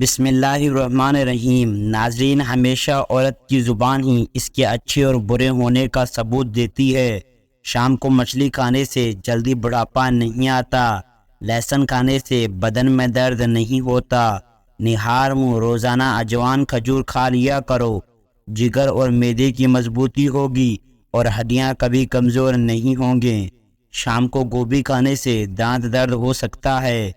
بسم اللہ الرحمن الرحیم۔ ناظرین، ہمیشہ عورت کی زبان ہی اس کے اچھے اور برے ہونے کا ثبوت دیتی ہے۔ شام کو مچھلی کھانے سے جلدی بڑھاپا نہیں آتا، لہسن کھانے سے بدن میں درد نہیں ہوتا، نہار منہ روزانہ اجوان کھجور کھا لیا کرو، جگر اور معدے کی مضبوطی ہوگی اور ہڈیاں کبھی کمزور نہیں ہوں گے۔ شام کو گوبھی کھانے سے دانت درد ہو سکتا ہے۔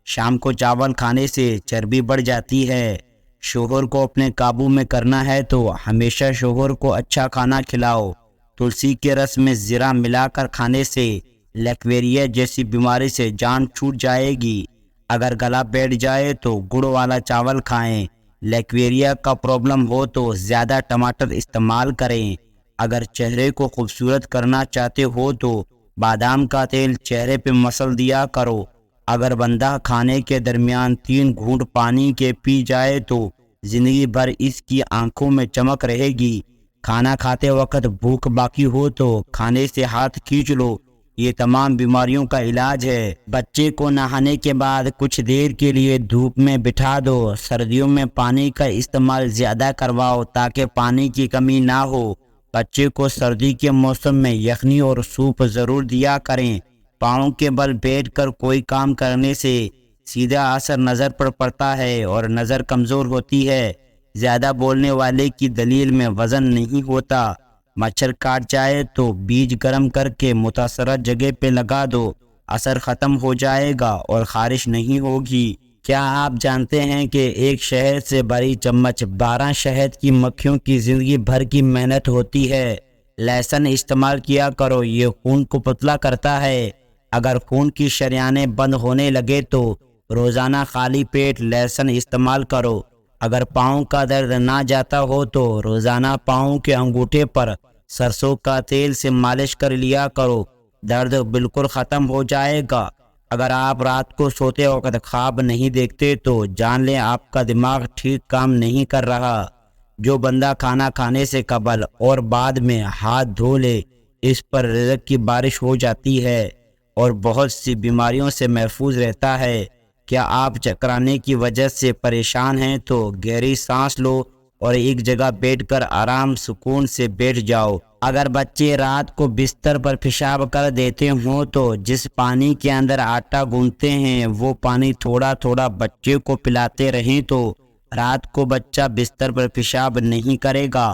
شام کو چاول کھانے سے چربی بڑھ جاتی ہے۔ شوہر کو اپنے قابو میں کرنا ہے تو ہمیشہ شوہر کو اچھا کھانا کھلاؤ۔ تلسی کے رس میں زیرہ ملا کر کھانے سے لیکویریا جیسی بیماری سے جان چھوٹ جائے گی۔ اگر گلا بیٹھ جائے تو گڑ والا چاول کھائیں۔ لیکویریا کا پرابلم ہو تو زیادہ ٹماٹر استعمال کریں۔ اگر چہرے کو خوبصورت کرنا چاہتے ہو تو بادام کا تیل چہرے پہ مسل دیا کرو۔ اگر بندہ کھانے کے درمیان 3 گھونٹ پانی کے پی جائے تو زندگی بھر اس کی آنکھوں میں چمک رہے گی۔ کھانا کھاتے وقت بھوک باقی ہو تو کھانے سے ہاتھ کھینچ لو، یہ تمام بیماریوں کا علاج ہے۔ بچے کو نہانے کے بعد کچھ دیر کے لیے دھوپ میں بٹھا دو۔ سردیوں میں پانی کا استعمال زیادہ کرواؤ تاکہ پانی کی کمی نہ ہو۔ بچے کو سردی کے موسم میں یخنی اور سوپ ضرور دیا کریں۔ پاؤں کے بل بیٹھ کر کوئی کام کرنے سے سیدھا اثر نظر پر پڑتا ہے اور نظر کمزور ہوتی ہے۔ زیادہ بولنے والے کی دلیل میں وزن نہیں ہوتا۔ مچھر کاٹ جائے تو بیج گرم کر کے متاثرہ جگہ پہ لگا دو، اثر ختم ہو جائے گا اور خارش نہیں ہوگی۔ کیا آپ جانتے ہیں کہ ایک شہد سے بڑی چمچ 12 شہد کی مکھیوں کی زندگی بھر کی محنت ہوتی ہے؟ لہسن استعمال کیا کرو، یہ خون کو پتلا کرتا ہے۔ اگر خون کی شریانیں بند ہونے لگے تو روزانہ خالی پیٹ لہسن استعمال کرو۔ اگر پاؤں کا درد نہ جاتا ہو تو روزانہ پاؤں کے انگوٹھے پر سرسوں کا تیل سے مالش کر لیا کرو، درد بالکل ختم ہو جائے گا۔ اگر آپ رات کو سوتے وقت خواب نہیں دیکھتے تو جان لیں آپ کا دماغ ٹھیک کام نہیں کر رہا۔ جو بندہ کھانا کھانے سے قبل اور بعد میں ہاتھ دھو لے، اس پر رزق کی بارش ہو جاتی ہے اور بہت سی بیماریوں سے محفوظ رہتا ہے۔ کیا آپ چکرانے کی وجہ سے پریشان ہیں تو گہری سانس لو اور ایک جگہ بیٹھ کر آرام سکون سے بیٹھ جاؤ۔ اگر بچے رات کو بستر پر پیشاب کر دیتے ہوں تو جس پانی کے اندر آٹا گوندھتے ہیں وہ پانی تھوڑا تھوڑا بچے کو پلاتے رہیں تو رات کو بچہ بستر پر پیشاب نہیں کرے گا۔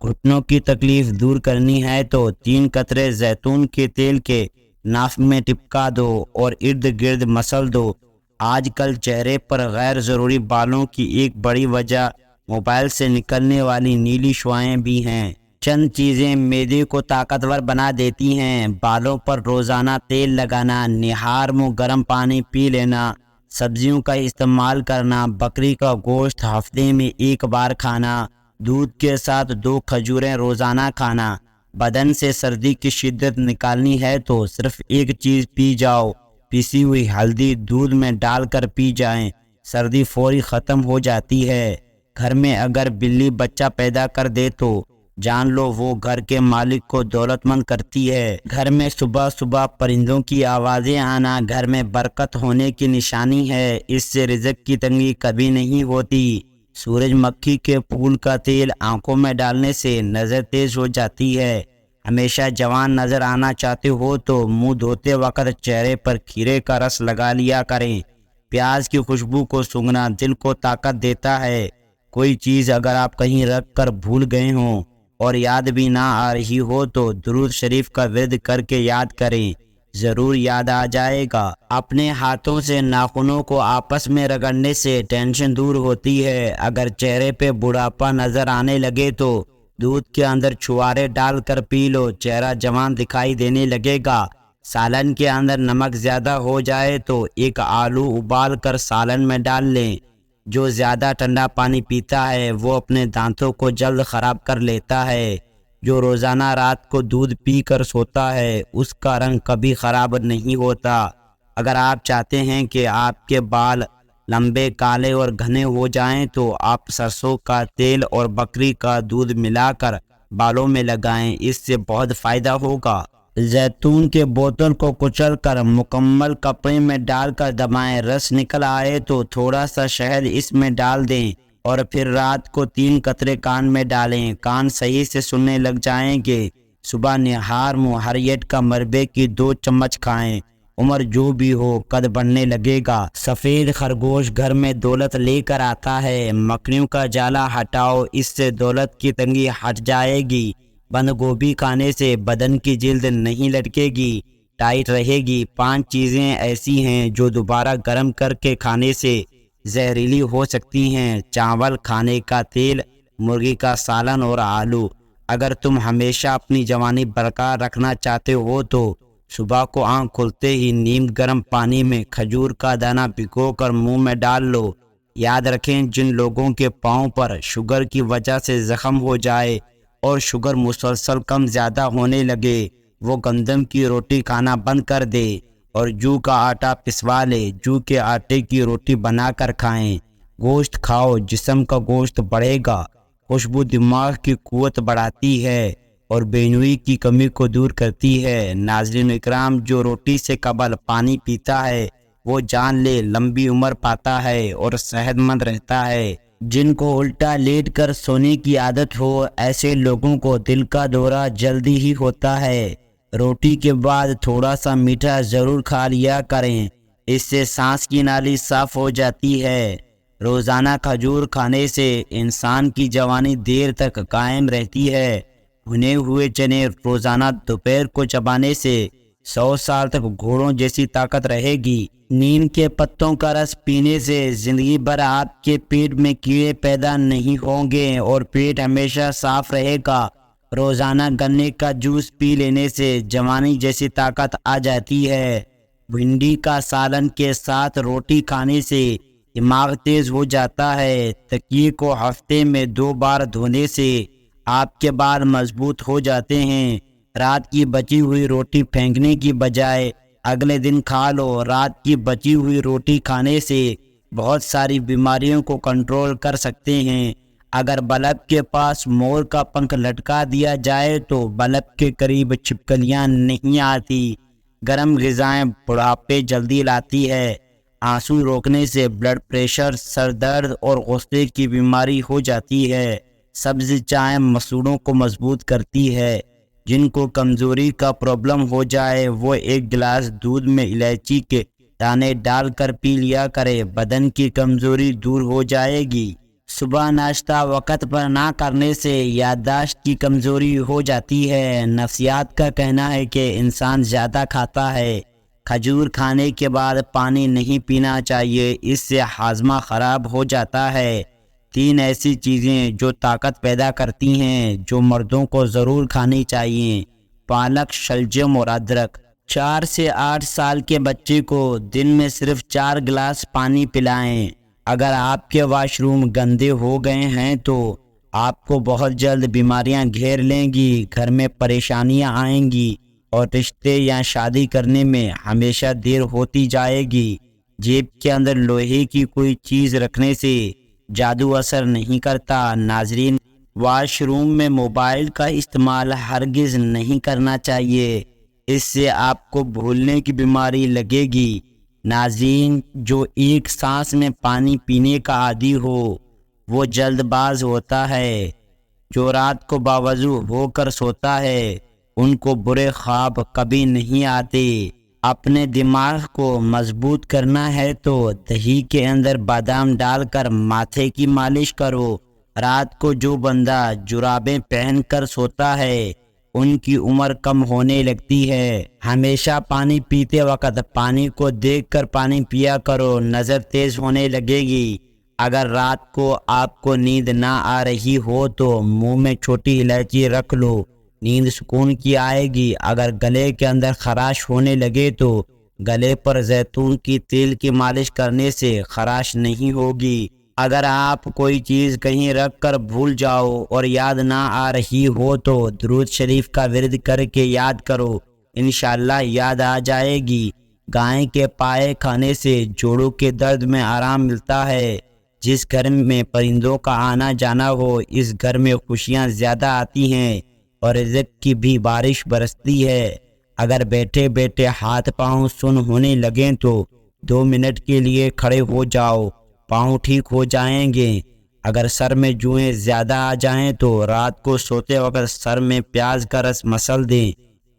گھٹنوں کی تکلیف دور کرنی ہے تو 3 قطرے زیتون کے تیل کے ناف میں ٹپکا دو اور ارد گرد مسل دو۔ آج کل چہرے پر غیر ضروری بالوں کی ایک بڑی وجہ موبائل سے نکلنے والی نیلی شعاعیں بھی ہیں۔ چند چیزیں معدے کو طاقتور بنا دیتی ہیں: بالوں پر روزانہ تیل لگانا، نہار منہ گرم پانی پی لینا، سبزیوں کا استعمال کرنا، بکری کا گوشت ہفتے میں 1 بار کھانا، دودھ کے ساتھ 2 کھجوریں روزانہ کھانا۔ بدن سے سردی کی شدت نکالنی ہے تو صرف ایک چیز پی جاؤ، پیسی ہوئی ہلدی دودھ میں ڈال کر پی جائیں، سردی فوری ختم ہو جاتی ہے۔ گھر میں اگر بلی بچہ پیدا کر دے تو جان لو وہ گھر کے مالک کو دولت مند کرتی ہے۔ گھر میں صبح صبح پرندوں کی آوازیں آنا گھر میں برکت ہونے کی نشانی ہے، اس سے رزق کی تنگی کبھی نہیں ہوتی۔ سورج مکھی کے پھول کا تیل آنکھوں میں ڈالنے سے نظر تیز ہو جاتی ہے۔ ہمیشہ جوان نظر آنا چاہتے ہو تو منہ دھوتے وقت چہرے پر کھیرے کا رس لگا لیا کریں۔ پیاز کی خوشبو کو سونگھنا دل کو طاقت دیتا ہے۔ کوئی چیز اگر آپ کہیں رکھ کر بھول گئے ہوں اور یاد بھی نہ آ رہی ہو تو درود شریف کا ورد کر کے یاد کریں، ضرور یاد آ جائے گا۔ اپنے ہاتھوں سے ناخنوں کو آپس میں رگڑنے سے ٹینشن دور ہوتی ہے۔ اگر چہرے پہ بڑھاپا نظر آنے لگے تو دودھ کے اندر چھوارے ڈال کر پی لو، چہرہ جوان دکھائی دینے لگے گا۔ سالن کے اندر نمک زیادہ ہو جائے تو ایک آلو ابال کر سالن میں ڈال لیں۔ جو زیادہ ٹھنڈا پانی پیتا ہے وہ اپنے دانتوں کو جلد خراب کر لیتا ہے۔ جو روزانہ رات کو دودھ پی کر سوتا ہے اس کا رنگ کبھی خراب نہیں ہوتا۔ اگر آپ چاہتے ہیں کہ آپ کے بال لمبے، کالے اور گھنے ہو جائیں تو آپ سرسوں کا تیل اور بکری کا دودھ ملا کر بالوں میں لگائیں، اس سے بہت فائدہ ہوگا۔ زیتون کے بوتل کو کچل کر مکمل کپڑے میں ڈال کر دبائیں، رس نکل آئے تو تھوڑا سا شہد اس میں ڈال دیں اور پھر رات کو 3 قطرے کان میں ڈالیں، کان صحیح سے سننے لگ جائیں گے۔ صبح نہار محریت کا مربے کی 2 چمچ کھائیں، عمر جو بھی ہو قد بڑھنے لگے گا۔ سفید خرگوش گھر میں دولت لے کر آتا ہے، مکڑیوں کا جالا ہٹاؤ، اس سے دولت کی تنگی ہٹ جائے گی۔ بند گوبھی کھانے سے بدن کی جلد نہیں لٹکے گی، ٹائٹ رہے گی۔ 5 چیزیں ایسی ہیں جو دوبارہ گرم کر کے کھانے سے زہریلی ہو سکتی ہیں: چاول، کھانے کا تیل، مرغی کا سالن اور آلو۔ اگر تم ہمیشہ اپنی جوانی برقرار رکھنا چاہتے ہو تو صبح کو آنکھ کھلتے ہی نیم گرم پانی میں کھجور کا دانہ بھگو کر منہ میں ڈال لو۔ یاد رکھیں، جن لوگوں کے پاؤں پر شوگر کی وجہ سے زخم ہو جائے اور شوگر مسلسل کم زیادہ ہونے لگے، وہ گندم کی روٹی کھانا بند کر دے اور جو کا آٹا پسوا لے، جو کے آٹے کی روٹی بنا کر کھائیں۔ گوشت کھاؤ، جسم کا گوشت بڑھے گا۔ خوشبو دماغ کی قوت بڑھاتی ہے اور بینوئی کی کمی کو دور کرتی ہے۔ ناظرین اکرام، جو روٹی سے قبل پانی پیتا ہے وہ جان لے لمبی عمر پاتا ہے اور صحت مند رہتا ہے۔ جن کو الٹا لیٹ کر سونے کی عادت ہو، ایسے لوگوں کو دل کا دورہ جلدی ہی ہوتا ہے۔ روٹی کے بعد تھوڑا سا میٹھا ضرور کھا لیا کریں، اس سے سانس کی نالی صاف ہو جاتی ہے۔ روزانہ کھجور کھانے سے انسان کی جوانی دیر تک قائم رہتی ہے۔ بھنے ہوئے چنے روزانہ دوپہر کو چبانے سے 100 سال تک گھوڑوں جیسی طاقت رہے گی۔ نیم کے پتوں کا رس پینے سے زندگی بھر آپ کے پیٹ میں کیڑے پیدا نہیں ہوں گے اور پیٹ ہمیشہ صاف رہے گا۔ روزانہ گنے کا جوس پی لینے سے جوانی جیسی طاقت آ جاتی ہے۔ بھنڈی کا سالن کے ساتھ روٹی کھانے سے دماغ تیز ہو جاتا ہے۔ تکیے کو ہفتے میں 2 بار دھونے سے آپ کے بال مضبوط ہو جاتے ہیں۔ رات کی بچی ہوئی روٹی پھینکنے کی بجائے اگلے دن کھا لو۔ رات کی بچی ہوئی روٹی کھانے سے بہت ساری بیماریوں کو کنٹرول کر سکتے ہیں۔ اگر بلب کے پاس مور کا پنکھ لٹکا دیا جائے تو بلب کے قریب چھپکلیاں نہیں آتی۔ گرم غذائیں بڑھاپے جلدی لاتی ہے۔ آنسو روکنے سے بلڈ پریشر، سر درد اور غصے کی بیماری ہو جاتی ہے۔ سبز چائے مسوڑوں کو مضبوط کرتی ہے۔ جن کو کمزوری کا پرابلم ہو جائے وہ 1 گلاس دودھ میں الائچی کے دانے ڈال کر پی لیا کرے، بدن کی کمزوری دور ہو جائے گی۔ صبح ناشتہ وقت پر نہ کرنے سے یادداشت کی کمزوری ہو جاتی ہے۔ نفسیات کا کہنا ہے کہ انسان زیادہ کھاتا ہے۔ کھجور کھانے کے بعد پانی نہیں پینا چاہیے، اس سے ہاضمہ خراب ہو جاتا ہے۔ 3 ایسی چیزیں جو طاقت پیدا کرتی ہیں جو مردوں کو ضرور کھانی چاہیے: پالک، شلجم اور ادرک۔ 4 سے 8 سال کے بچے کو دن میں صرف 4 گلاس پانی پلائیں۔ اگر آپ کے واش روم گندے ہو گئے ہیں تو آپ کو بہت جلد بیماریاں گھیر لیں گی، گھر میں پریشانیاں آئیں گی اور رشتے یا شادی کرنے میں ہمیشہ دیر ہوتی جائے گی۔ جیب کے اندر لوہے کی کوئی چیز رکھنے سے جادو اثر نہیں کرتا۔ ناظرین، واش روم میں موبائل کا استعمال ہرگز نہیں کرنا چاہیے، اس سے آپ کو بھولنے کی بیماری لگے گی۔ ناظرین، جو ایک سانس میں پانی پینے کا عادی ہو وہ جلد باز ہوتا ہے۔ جو رات کو باوضو ہو کر سوتا ہے ان کو برے خواب کبھی نہیں آتے۔ اپنے دماغ کو مضبوط کرنا ہے تو دہی کے اندر بادام ڈال کر ماتھے کی مالش کرو۔ رات کو جو بندہ جرابیں پہن کر سوتا ہے ان کی عمر کم ہونے لگتی ہے۔ ہمیشہ پانی پیتے وقت پانی کو دیکھ کر پانی پیا کرو، نظر تیز ہونے لگے گی۔ اگر رات کو آپ کو نیند نہ آ رہی ہو تو منہ میں چھوٹی الائچی رکھ لو، نیند سکون کی آئے گی۔ اگر گلے کے اندر خراش ہونے لگے تو گلے پر زیتون کی تیل کی مالش کرنے سے خراش نہیں ہوگی۔ اگر آپ کوئی چیز کہیں رکھ کر بھول جاؤ اور یاد نہ آ رہی ہو تو درود شریف کا ورد کر کے یاد کرو، انشاءاللہ یاد آ جائے گی۔ گائے کے پائے کھانے سے جوڑوں کے درد میں آرام ملتا ہے۔ جس گھر میں پرندوں کا آنا جانا ہو اس گھر میں خوشیاں زیادہ آتی ہیں اور رزق کی بھی بارش برستی ہے۔ اگر بیٹھے بیٹھے ہاتھ پاؤں سن ہونے لگیں تو 2 منٹ کے لیے کھڑے ہو جاؤ، پاؤں ٹھیک ہو جائیں گے۔ اگر سر میں جوئیں زیادہ آ جائیں تو رات کو سوتے وقت سر میں پیاز کا رس مسل دیں،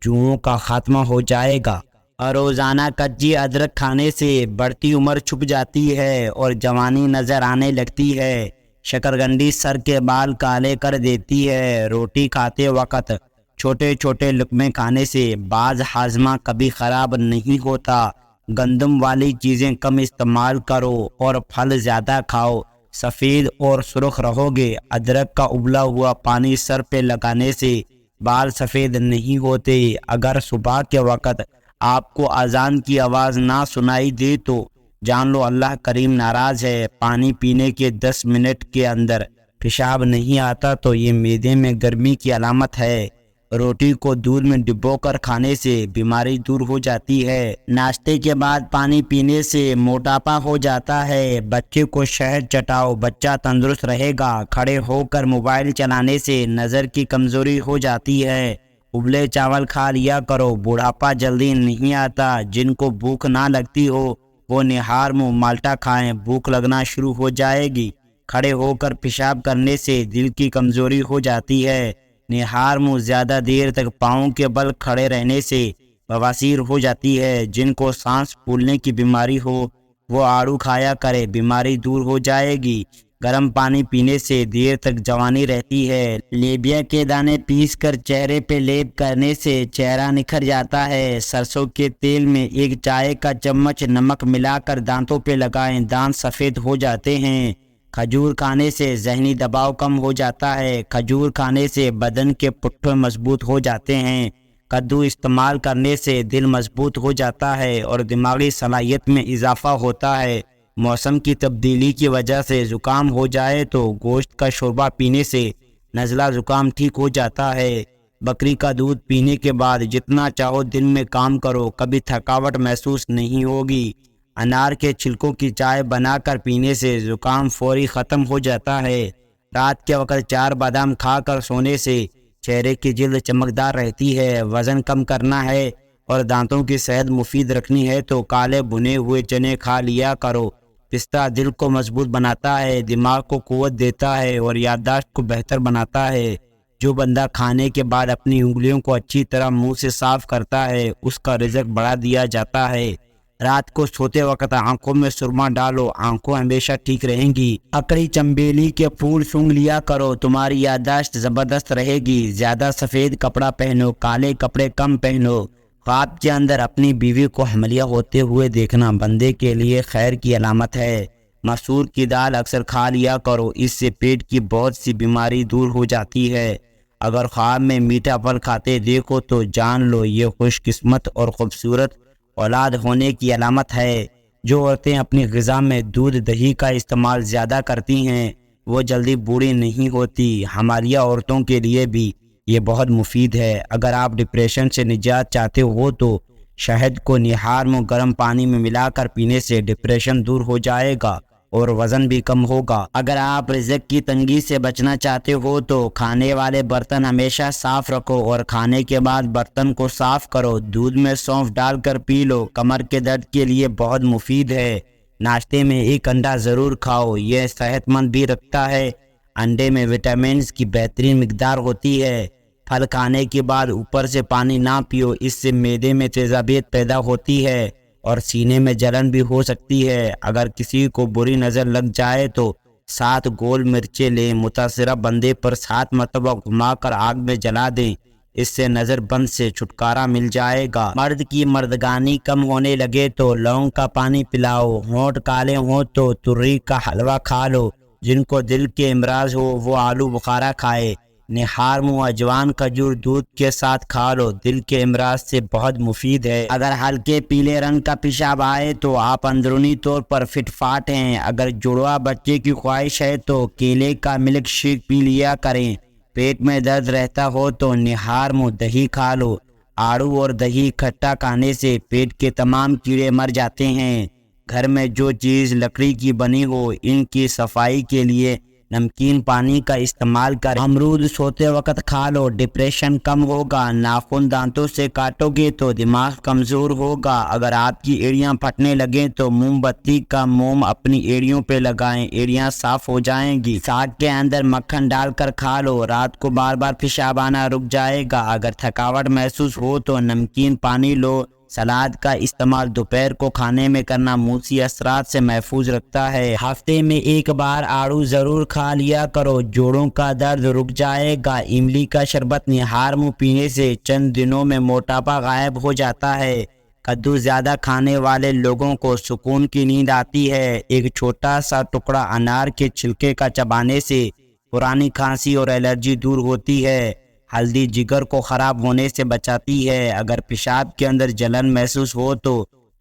جوؤں کا خاتمہ ہو جائے گا۔ اور روزانہ کچی ادرک کھانے سے بڑھتی عمر چھپ جاتی ہے اور جوانی نظر آنے لگتی ہے۔ شکرگندی سر کے بال کالے کر دیتی ہے۔ روٹی کھاتے وقت چھوٹے چھوٹے لقمے کھانے سے بعض ہاضمہ کبھی خراب نہیں ہوتا۔ گندم والی چیزیں کم استعمال کرو اور پھل زیادہ کھاؤ، سفید اور سرخ رہو گے۔ ادرک کا ابلا ہوا پانی سر پہ لگانے سے بال سفید نہیں ہوتے۔ اگر صبح کے وقت آپ کو اذان کی آواز نہ سنائی دے تو جان لو اللہ کریم ناراض ہے۔ پانی پینے کے 10 منٹ کے اندر پیشاب نہیں آتا تو یہ معدے میں گرمی کی علامت ہے۔ روٹی کو دودھ میں ڈبو کر کھانے سے بیماری دور ہو جاتی ہے۔ ناشتے کے بعد پانی پینے سے موٹاپا ہو جاتا ہے۔ بچے کو شہد چٹاؤ، بچہ تندرست رہے گا۔ کھڑے ہو کر موبائل چلانے سے نظر کی کمزوری ہو جاتی ہے۔ ابلے چاول کھا لیا کرو، بڑھاپا جلدی نہیں آتا۔ جن کو بھوک نہ لگتی ہو وہ نہار منہ مالٹا کھائیں، بھوک لگنا شروع ہو جائے گی۔ کھڑے ہو کر پیشاب کرنے سے دل کی کمزوری ہو جاتی ہے۔ نہار منہ زیادہ دیر تک پاؤں کے بل کھڑے رہنے سے بواسیر ہو جاتی ہے۔ جن کو سانس پھولنے کی بیماری ہو وہ آڑو کھایا کرے، بیماری دور ہو جائے گی۔ گرم پانی پینے سے دیر تک جوانی رہتی ہے۔ لیبیا کے دانے پیس کر چہرے پہ لیپ کرنے سے چہرہ نکھر جاتا ہے۔ سرسوں کے تیل میں 1 چائے کا چمچ نمک ملا کر دانتوں پہ لگائیں، دانت سفید ہو جاتے ہیں۔ کھجور کھانے سے ذہنی دباؤ کم ہو جاتا ہے۔ کھجور کھانے سے بدن کے پٹھے مضبوط ہو جاتے ہیں۔ کدو استعمال کرنے سے دل مضبوط ہو جاتا ہے اور دماغی صلاحیت میں اضافہ ہوتا ہے۔ موسم کی تبدیلی کی وجہ سے زکام ہو جائے تو گوشت کا شوربہ پینے سے نزلہ زکام ٹھیک ہو جاتا ہے۔ بکری کا دودھ پینے کے بعد جتنا چاہو دن میں کام کرو، کبھی تھکاوٹ محسوس نہیں ہوگی۔ انار کے چھلکوں کی چائے بنا کر پینے سے زکام فوری ختم ہو جاتا ہے۔ رات کے وقت 4 بادام کھا کر سونے سے چہرے کی جلد چمکدار رہتی ہے۔ وزن کم کرنا ہے اور دانتوں کی صحت مفید رکھنی ہے تو کالے بھنے ہوئے چنے کھا لیا کرو۔ پستہ دل کو مضبوط بناتا ہے، دماغ کو قوت دیتا ہے اور یادداشت کو بہتر بناتا ہے۔ جو بندہ کھانے کے بعد اپنی انگلیوں کو اچھی طرح منہ سے صاف کرتا ہے اس کا رزق بڑھا دیا جاتا ہے۔ رات کو سوتے وقت آنکھوں میں سرما ڈالو، آنکھوں ہمیشہ ٹھیک رہیں گی۔ اکڑی چنبیلی کے پھول سونگھ لیا کرو، تمہاری یادداشت زبردست رہے گی۔ زیادہ سفید کپڑا پہنو، کالے کپڑے کم پہنو۔ خواب کے اندر اپنی بیوی کو حملیہ ہوتے ہوئے دیکھنا بندے کے لیے خیر کی علامت ہے۔ مسور کی دال اکثر کھا لیا کرو، اس سے پیٹ کی بہت سی بیماری دور ہو جاتی ہے۔ اگر خواب میں میٹھا پھل کھاتے دیکھو تو جان لو یہ خوش قسمت اور خوبصورت اولاد ہونے کی علامت ہے۔ جو عورتیں اپنی غذا میں دودھ دہی کا استعمال زیادہ کرتی ہیں وہ جلدی بوڑھی نہیں ہوتی۔ حمالیہ عورتوں کے لیے بھی یہ بہت مفید ہے۔ اگر آپ ڈپریشن سے نجات چاہتے ہو تو شہد کو نہار منہ گرم پانی میں ملا کر پینے سے ڈپریشن دور ہو جائے گا اور وزن بھی کم ہوگا۔ اگر آپ رزق کی تنگی سے بچنا چاہتے ہو تو کھانے والے برتن ہمیشہ صاف رکھو اور کھانے کے بعد برتن کو صاف کرو۔ دودھ میں سونف ڈال کر پی لو، کمر کے درد کے لیے بہت مفید ہے۔ ناشتے میں 1 انڈا ضرور کھاؤ، یہ صحت مند بھی رکھتا ہے۔ انڈے میں وٹامنز کی بہترین مقدار ہوتی ہے۔ پھل کھانے کے بعد اوپر سے پانی نہ پیو، اس سے معدے میں تیزابیت پیدا ہوتی ہے اور سینے میں جلن بھی ہو سکتی ہے۔ اگر کسی کو بری نظر لگ جائے تو 7 گول مرچیں لیں، متاثرہ بندے پر 7 مرتبہ گھما کر آگ میں جلا دیں، اس سے نظر بند سے چھٹکارا مل جائے گا۔ مرد کی مردگانی کم ہونے لگے تو لونگ کا پانی پلاؤ۔ ہونٹ کالے ہوں تو ترئی کا حلوہ کھا لو۔ جن کو دل کے امراض ہو وہ آلو بخارا کھائے۔ نہار منہ اجوان کھجور دودھ کے ساتھ کھا لو، دل کے امراض سے بہت مفید ہے۔ اگر ہلکے پیلے رنگ کا پیشاب آئے تو آپ اندرونی طور پر فٹ فاٹ ہیں۔ اگر جڑواں بچے کی خواہش ہے تو کیلے کا ملک شیک پی لیا کریں۔ پیٹ میں درد رہتا ہو تو نہار منہ دہی کھا لو۔ آڑو اور دہی کھٹا کھانے سے پیٹ کے تمام کیڑے مر جاتے ہیں۔ گھر میں جو چیز لکڑی کی بنی ہو ان کی صفائی کے لیے نمکین پانی کا استعمال کریں۔ امرود سوتے وقت کھا لو، ڈپریشن کم ہوگا۔ ناخن دانتوں سے کاٹو گے تو دماغ کمزور ہوگا۔ اگر آپ کی ایڑیاں پھٹنے لگیں تو موم بتی کا موم اپنی ایڑیوں پہ لگائیں، ایڑیاں صاف ہو جائیں گی۔ ساگ کے اندر مکھن ڈال کر کھا لو، رات کو بار بار پیشاب آنا رک جائے گا۔ اگر تھکاوٹ محسوس ہو تو نمکین پانی لو۔ سلاد کا استعمال دوپہر کو کھانے میں کرنا موسی اثرات سے محفوظ رکھتا ہے۔ ہفتے میں ایک بار آڑو ضرور کھا لیا کرو، جوڑوں کا درد رک جائے گا۔ املی کا شربت نہار منہ پینے سے چند دنوں میں موٹاپا غائب ہو جاتا ہے۔ کدو زیادہ کھانے والے لوگوں کو سکون کی نیند آتی ہے۔ ایک چھوٹا سا ٹکڑا انار کے چھلکے کا چبانے سے پرانی کھانسی اور الرجی دور ہوتی ہے۔ ہلدی جگر کو خراب ہونے سے بچاتی ہے۔ اگر پیشاب کے اندر جلن محسوس ہو تو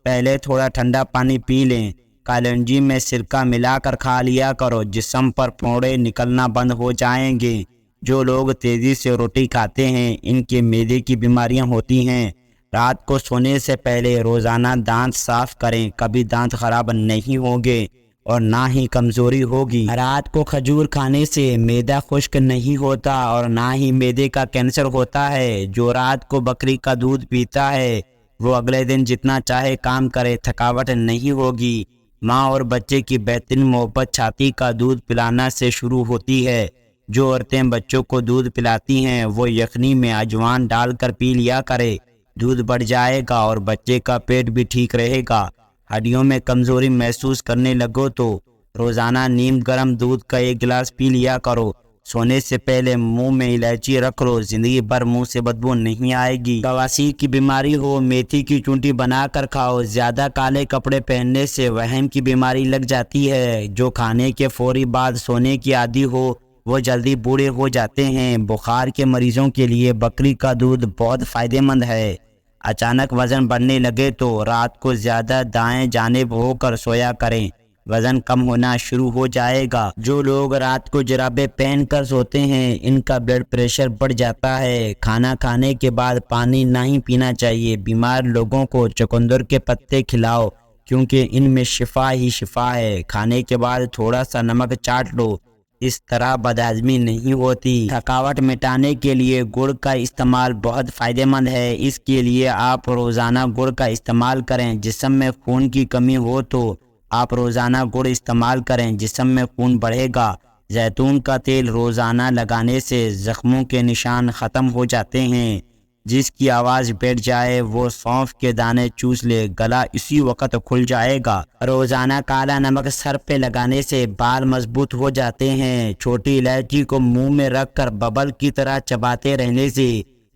پہلے تھوڑا ٹھنڈا پانی پی لیں۔ کالونجی میں سرکہ ملا کر کھا لیا کرو، جسم پر پھوڑے نکلنا بند ہو جائیں گے۔ جو لوگ تیزی سے روٹی کھاتے ہیں ان کے معدے کی بیماریاں ہوتی ہیں۔ رات کو سونے سے پہلے روزانہ دانت صاف کریں، کبھی دانت خراب نہیں ہوگے اور نہ ہی کمزوری ہوگی۔ رات کو کھجور کھانے سے معدہ خشک نہیں ہوتا اور نہ ہی معدے کا کینسر ہوتا ہے۔ جو رات کو بکری کا دودھ پیتا ہے وہ اگلے دن جتنا چاہے کام کرے، تھکاوٹ نہیں ہوگی۔ ماں اور بچے کی بہترین محبت چھاتی کا دودھ پلانا سے شروع ہوتی ہے۔ جو عورتیں بچوں کو دودھ پلاتی ہیں وہ یخنی میں اجوان ڈال کر پی لیا کرے، دودھ بڑھ جائے گا اور بچے کا پیٹ بھی ٹھیک رہے گا۔ ہڈیوں میں کمزوری محسوس کرنے لگو تو روزانہ نیم گرم دودھ کا 1 گلاس پی لیا کرو۔ سونے سے پہلے منہ میں الائچی رکھ لو، زندگی بھر منہ سے بدبو نہیں آئے گی۔ بواسیر کی بیماری ہو، میتھی کی چونٹی بنا کر کھاؤ۔ زیادہ کالے کپڑے پہننے سے وہم کی بیماری لگ جاتی ہے۔ جو کھانے کے فوری بعد سونے کی عادی ہو وہ جلدی بوڑھے ہو جاتے ہیں۔ بخار کے مریضوں کے لیے بکری کا دودھ بہت فائدہ مند ہے۔ اچانک وزن بڑھنے لگے تو رات کو زیادہ دائیں جانب ہو کر سویا کریں، وزن کم ہونا شروع ہو جائے گا۔ جو لوگ رات کو جرابیں پہن کر سوتے ہیں ان کا بلڈ پریشر بڑھ جاتا ہے۔ کھانا کھانے کے بعد پانی نہیں پینا چاہیے۔ بیمار لوگوں کو چقندر کے پتے کھلاؤ کیونکہ ان میں شفا ہی شفا ہے۔ کھانے کے بعد تھوڑا سا نمک چاٹ لو، اس طرح بدہضمی نہیں ہوتی۔ تھکاوٹ مٹانے کے لیے گڑ کا استعمال بہت فائدہ مند ہے۔ اس کے لیے آپ روزانہ گڑ کا استعمال کریں۔ جسم میں خون کی کمی ہو تو آپ روزانہ گڑ استعمال کریں، جسم میں خون بڑھے گا۔ زیتون کا تیل روزانہ لگانے سے زخموں کے نشان ختم ہو جاتے ہیں۔ جس کی آواز بیٹھ جائے وہ سونف کے دانے چوس لے، گلا اسی وقت کھل جائے گا۔ روزانہ کالا نمک سر پہ لگانے سے بال مضبوط ہو جاتے ہیں۔ چھوٹی الائچی کو منہ میں رکھ کر ببل کی طرح چباتے رہنے سے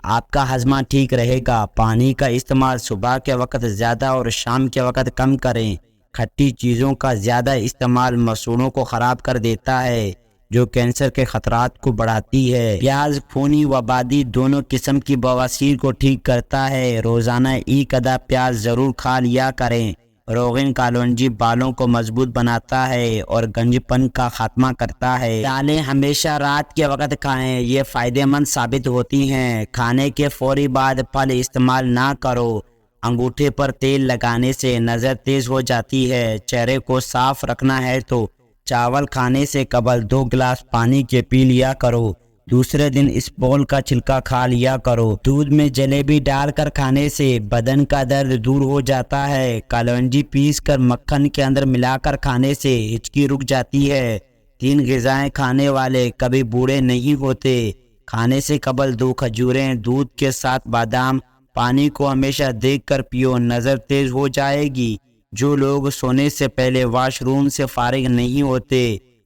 آپ کا ہضمہ ٹھیک رہے گا۔ پانی کا استعمال صبح کے وقت زیادہ اور شام کے وقت کم کریں۔ کھٹی چیزوں کا زیادہ استعمال مسوڑوں کو خراب کر دیتا ہے جو کینسر کے خطرات کو بڑھاتی ہے۔ پیاز خونی و بادی دونوں قسم کی بواسیر کو ٹھیک کرتا ہے۔ روزانہ 1 عدد پیاز ضرور کھا لیا کریں۔ روغن کالونجی بالوں کو مضبوط بناتا ہے اور گنج پن کا خاتمہ کرتا ہے۔ دالیں ہمیشہ رات کے وقت کھائیں، یہ فائدہ مند ثابت ہوتی ہیں۔ کھانے کے فوری بعد پھل استعمال نہ کرو۔ انگوٹھے پر تیل لگانے سے نظر تیز ہو جاتی ہے۔ چہرے کو صاف رکھنا ہے تو چاول کھانے سے قبل 2 گلاس پانی کے پی لیا کرو۔ دوسرے دن اس پول کا چھلکا کھا لیا کرو۔ دودھ میں جلیبی ڈال کر کھانے سے بدن کا درد دور ہو جاتا ہے۔ کالونجی پیس کر مکھن کے اندر ملا کر کھانے سے ہچکی رک جاتی ہے۔ 3 غذائیں کھانے والے کبھی بوڑھے نہیں ہوتے۔ کھانے سے قبل 2 کھجوریں، دودھ کے ساتھ بادام۔ پانی کو ہمیشہ دیکھ کر پیو، نظر تیز ہو جائے گی۔ جو لوگ سونے سے پہلے واش روم سے فارغ نہیں ہوتے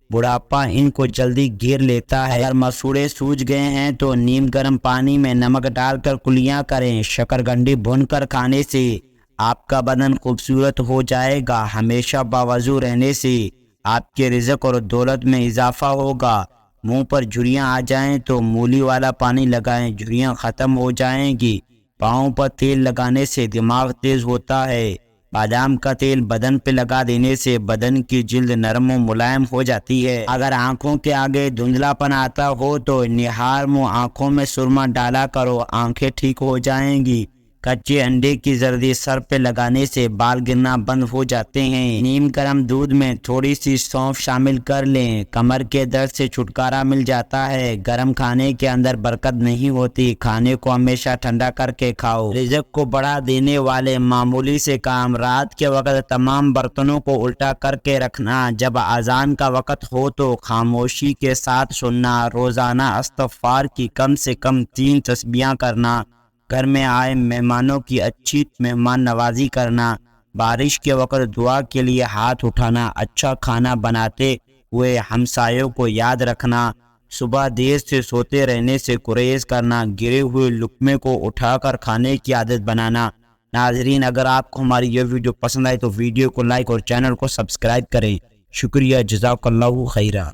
بڑھاپا ان کو جلدی گھیر لیتا ہے۔ اگر مسوڑے سوج گئے ہیں تو نیم گرم پانی میں نمک ڈال کر کلیاں کریں۔ شکرگندی بھون کر کھانے سے آپ کا بدن خوبصورت ہو جائے گا۔ ہمیشہ باوضو رہنے سے آپ کے رزق اور دولت میں اضافہ ہوگا۔ منہ پر جھریاں آ جائیں تو مولی والا پانی لگائیں، جھریاں ختم ہو جائیں گی۔ پاؤں پر تیل لگانے سے دماغ تیز ہوتا ہے۔ بادام کا تیل بدن پہ لگا دینے سے بدن کی جلد نرم و ملائم ہو جاتی ہے۔ اگر آنکھوں کے آگے دھندلا پن آتا ہو تو نہار منہ آنکھوں میں سرما ڈالا کرو، آنکھیں ٹھیک ہو جائیں گی۔ کچے انڈے کی زردی سر پہ لگانے سے بال گرنا بند ہو جاتے ہیں۔ نیم گرم دودھ میں تھوڑی سی سونف شامل کر لیں، کمر کے درد سے چھٹکارا مل جاتا ہے۔ گرم کھانے کے اندر برکت نہیں ہوتی، کھانے کو ہمیشہ ٹھنڈا کر کے کھاؤ۔ رزق کو بڑھا دینے والے معمولی سے کام: رات کے وقت تمام برتنوں کو الٹا کر کے رکھنا، جب اذان کا وقت ہو تو خاموشی کے ساتھ سننا، روزانہ استغفار کی کم سے کم 3 تسبیحاں کرنا، گھر میں آئے مہمانوں کی اچھی مہمان نوازی کرنا، بارش کے وقت دعا کے لیے ہاتھ اٹھانا، اچھا کھانا بناتے ہوئے ہمسایوں کو یاد رکھنا، صبح دیر سے سوتے رہنے سے گریز کرنا، گرے ہوئے لقمے کو اٹھا کر کھانے کی عادت بنانا۔ ناظرین، اگر آپ کو ہماری یہ ویڈیو پسند آئے تو ویڈیو کو لائک اور چینل کو سبسکرائب کریں۔ شکریہ، جزاک اللہ خیرہ۔